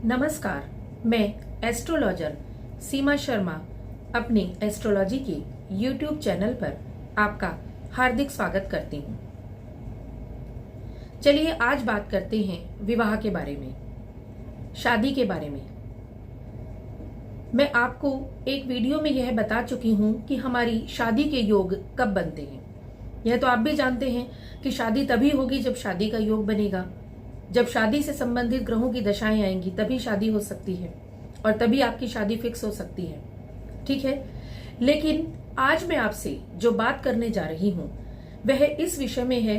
नमस्कार, मैं एस्ट्रोलॉजर सीमा शर्मा अपने एस्ट्रोलॉजी के YouTube चैनल पर आपका हार्दिक स्वागत करती हूँ। चलिए आज बात करते हैं विवाह के बारे में, शादी के बारे में। मैं आपको एक वीडियो में यह बता चुकी हूँ कि हमारी शादी के योग कब बनते हैं। यह तो आप भी जानते हैं कि शादी तभी होगी जब शादी का योग बनेगा। जब शादी से संबंधित ग्रहों की दशाएं आएंगी तभी शादी हो सकती है और तभी आपकी शादी फिक्स हो सकती है। ठीक है, लेकिन आज मैं आपसे जो बात करने जा रही हूं वह इस विषय में है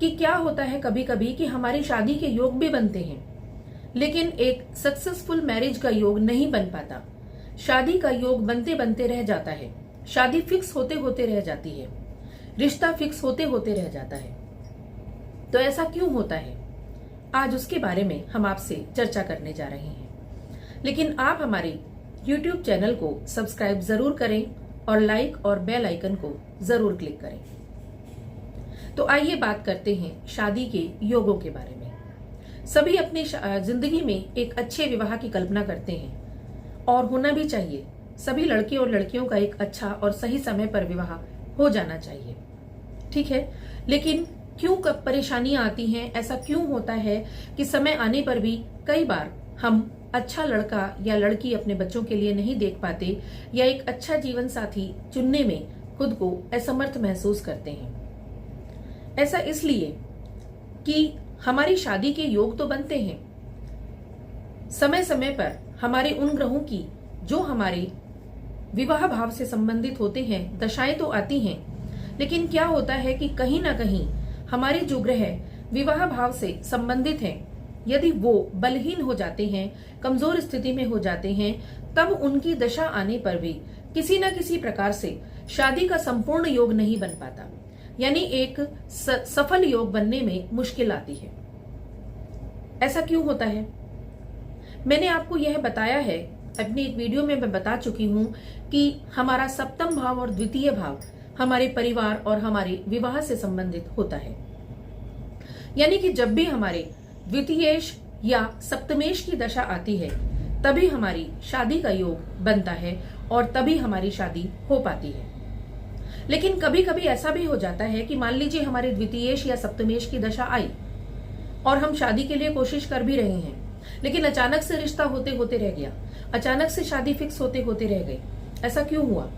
कि क्या होता है कभी कभी कि हमारी शादी के योग भी बनते हैं लेकिन एक सक्सेसफुल मैरिज का योग नहीं बन पाता। शादी का योग बनते बनते रह जाता है, शादी फिक्स होते होते रह जाती है, रिश्ता फिक्स होते होते रह जाता है। तो ऐसा क्यों होता है, आज उसके बारे में हम आपसे चर्चा करने जा रहे हैं। लेकिन आप हमारे YouTube चैनल को सब्सक्राइब जरूर करें और लाइक और बेल आइकन को जरूर क्लिक करें। तो आइए बात करते हैं शादी के योगों के बारे में। सभी अपनी जिंदगी में एक अच्छे विवाह की कल्पना करते हैं और होना भी चाहिए। सभी लड़के और लड़कियों का एक अच्छा और सही समय पर विवाह हो जाना चाहिए। ठीक है, लेकिन क्यों कब परेशानियां आती हैं, ऐसा क्यों होता है कि समय आने पर भी कई बार हम अच्छा लड़का या लड़की अपने बच्चों के लिए नहीं देख पाते या एक अच्छा जीवन साथी चुनने में खुद को असमर्थ महसूस करते हैं। ऐसा इसलिए कि हमारी शादी के योग तो बनते हैं, समय समय पर हमारे उन ग्रहों की जो हमारे विवाह भाव से संबंधित होते हैं दशाएं तो आती हैं, लेकिन क्या होता है कि कहीं ना कहीं हमारे जो ग्रह विवाह भाव से संबंधित हैं, यदि वो बलहीन हो जाते हैं, कमजोर स्थिति में हो जाते हैं, तब उनकी दशा आने पर भी किसी न किसी प्रकार से शादी का संपूर्ण योग नहीं बन पाता, यानी एक सफल योग बनने में मुश्किल आती है। ऐसा क्यों होता है? मैंने आपको यह बताया है, अपनी एक वीडियो में मैं बता चुकी हूं कि हमारा सप्तम भाव और द्वितीय भाव हमारे परिवार और हमारे विवाह से संबंधित होता है। यानी कि जब भी हमारे द्वितीयेश या सप्तमेश की दशा आती है तभी हमारी शादी का योग बनता है और तभी हमारी शादी हो पाती है। लेकिन कभी कभी ऐसा भी हो जाता है कि मान लीजिए हमारे द्वितीयेश या सप्तमेश की दशा आई और हम शादी के लिए कोशिश कर भी रहे हैं, लेकिन अचानक से रिश्ता होते होते रह गया, अचानक से शादी फिक्स होते होते रह गई। ऐसा क्यों हुआ?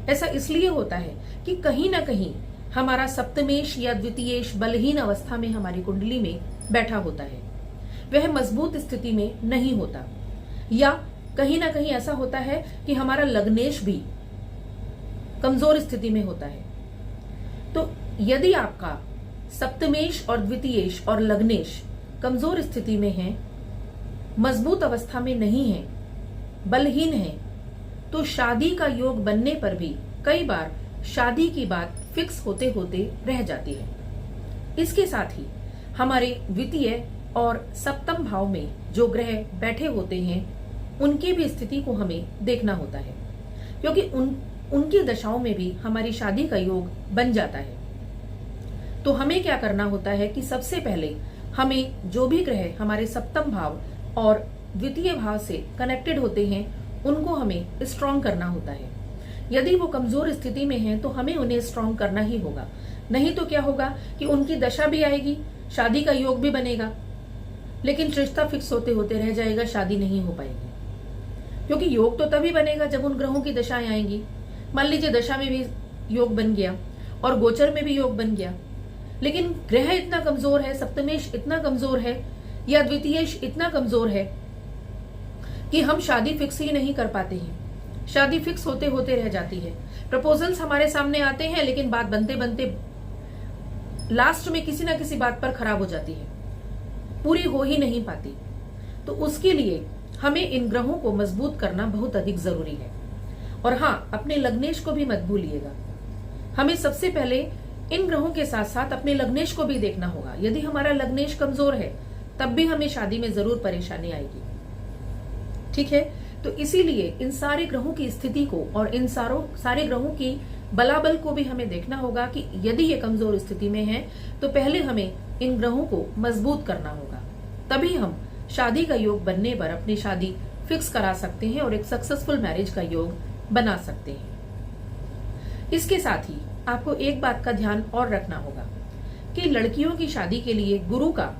ऐसा इसलिए होता है कि कहीं ना कहीं हमारा सप्तमेश या द्वितीयेश बलहीन अवस्था में हमारी कुंडली में बैठा होता है, वह मजबूत स्थिति में नहीं होता, या कहीं ना कहीं ऐसा होता है कि हमारा लग्नेश भी कमजोर स्थिति में होता है। तो यदि आपका सप्तमेश और द्वितीयेश और लग्नेश कमजोर स्थिति में है, मजबूत अवस्था में नहीं है, बलहीन है, तो शादी का योग बनने पर भी कई बार शादी की बात फिक्स होते होते रह जाती है। इसके साथ ही हमारे द्वितीय और सप्तम भाव में जो ग्रह बैठे होते हैं उनकी भी स्थिति को हमें देखना होता है, क्योंकि उनकी दशाओं में भी हमारी शादी का योग बन जाता है। तो हमें क्या करना होता है कि सबसे पहले हमें जो भी ग्रह हमारे सप्तम भाव और द्वितीय भाव से कनेक्टेड होते हैं उनको हमें स्ट्रॉन्ग करना होता है। यदि वो कमजोर स्थिति में हैं तो हमें उन्हें स्ट्रॉन्ग करना ही होगा, नहीं तो क्या होगा कि उनकी दशा भी आएगी, शादी का योग भी बनेगा, लेकिन रिश्ता फिक्स होते होते रह जाएगा, शादी नहीं हो पाएगी। क्योंकि योग तो तभी बनेगा जब उन ग्रहों की दशाएं आएंगी। मान लीजिए दशा में भी योग बन गया और गोचर में भी योग बन गया, लेकिन ग्रह इतना कमजोर है, सप्तमेश इतना कमजोर है या द्वितीयेश इतना कमजोर है कि हम शादी फिक्स ही नहीं कर पाते हैं, शादी फिक्स होते होते रह जाती है। प्रपोजल्स हमारे सामने आते हैं लेकिन बात बनते बनते लास्ट में किसी ना किसी बात पर खराब हो जाती है, पूरी हो ही नहीं पाती। तो उसके लिए हमें इन ग्रहों को मजबूत करना बहुत अधिक जरूरी है। और हाँ, अपने लग्नेश को भी मत भूलिएगा। हमें सबसे पहले इन ग्रहों के साथ साथ अपने लग्नेश को भी देखना होगा। यदि हमारा लग्नेश कमजोर है तब भी हमें शादी में जरूर परेशानी आएगी। ठीक है, तो इसीलिए इन सारे ग्रहों की स्थिति को और इन सारे ग्रहों की बलाबल को भी हमें देखना होगा कि यदि ये कमजोर स्थिति में है तो पहले हमें इन ग्रहों को मजबूत करना होगा, तभी हम शादी का योग बनने पर अपनी शादी फिक्स करा सकते हैं और एक सक्सेसफुल मैरिज का योग बना सकते हैं। इसके साथ ही आपको एक बात का ध्यान और रखना होगा कि लड़कियों की शादी के लिए गुरु का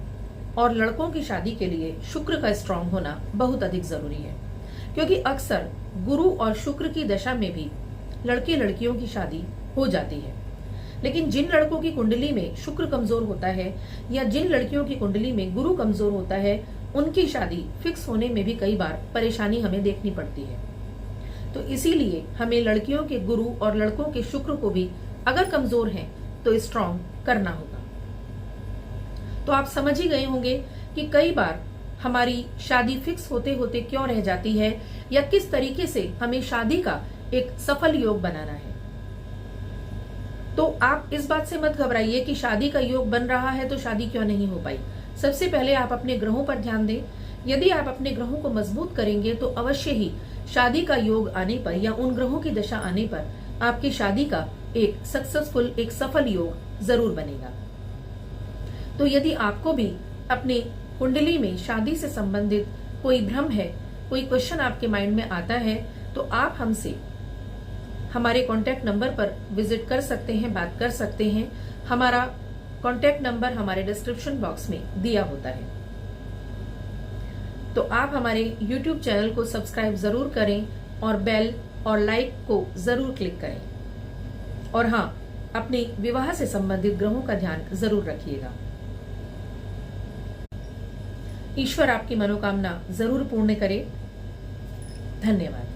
और लड़कों की शादी के लिए शुक्र का स्ट्रांग होना बहुत अधिक जरूरी है, क्योंकि अक्सर गुरु और शुक्र की दशा में भी लड़के लड़कियों की शादी हो जाती है। लेकिन जिन लड़कों की कुंडली में शुक्र कमजोर होता है या जिन लड़कियों की कुंडली में गुरु कमजोर होता है, उनकी शादी फिक्स होने में भी कई बार परेशानी हमें देखनी पड़ती है। तो इसीलिए हमें लड़कियों के गुरु और लड़कों के शुक्र को भी अगर कमजोर हैं तो स्ट्रांग करना होगा। तो आप समझ ही गए होंगे कि कई बार हमारी शादी फिक्स होते होते क्यों रह जाती है या किस तरीके से हमें शादी का एक सफल योग बनाना है। तो आप इस बात से मत घबराइए कि शादी का योग बन रहा है तो शादी क्यों नहीं हो पाई। सबसे पहले आप अपने ग्रहों पर ध्यान दें। यदि आप अपने ग्रहों को मजबूत करेंगे तो अवश्य ही शादी का योग आने पर या उन ग्रहों की दशा आने पर आपकी शादी का एक सक्सेसफुल, एक सफल योग जरूर बनेगा। तो यदि आपको भी अपने कुंडली में शादी से संबंधित कोई भ्रम है, कोई क्वेश्चन आपके माइंड में आता है, तो आप हमसे हमारे कांटेक्ट नंबर पर विजिट कर सकते हैं, बात कर सकते हैं। हमारा कांटेक्ट नंबर हमारे डिस्क्रिप्शन बॉक्स में दिया होता है। तो आप हमारे YouTube चैनल को सब्सक्राइब जरूर करें और बेल और लाइक को जरूर क्लिक करें। और हाँ, अपने विवाह से संबंधित ग्रहों का ध्यान जरूर रखिएगा। ईश्वर आपकी मनोकामना जरूर पूर्ण करे। धन्यवाद।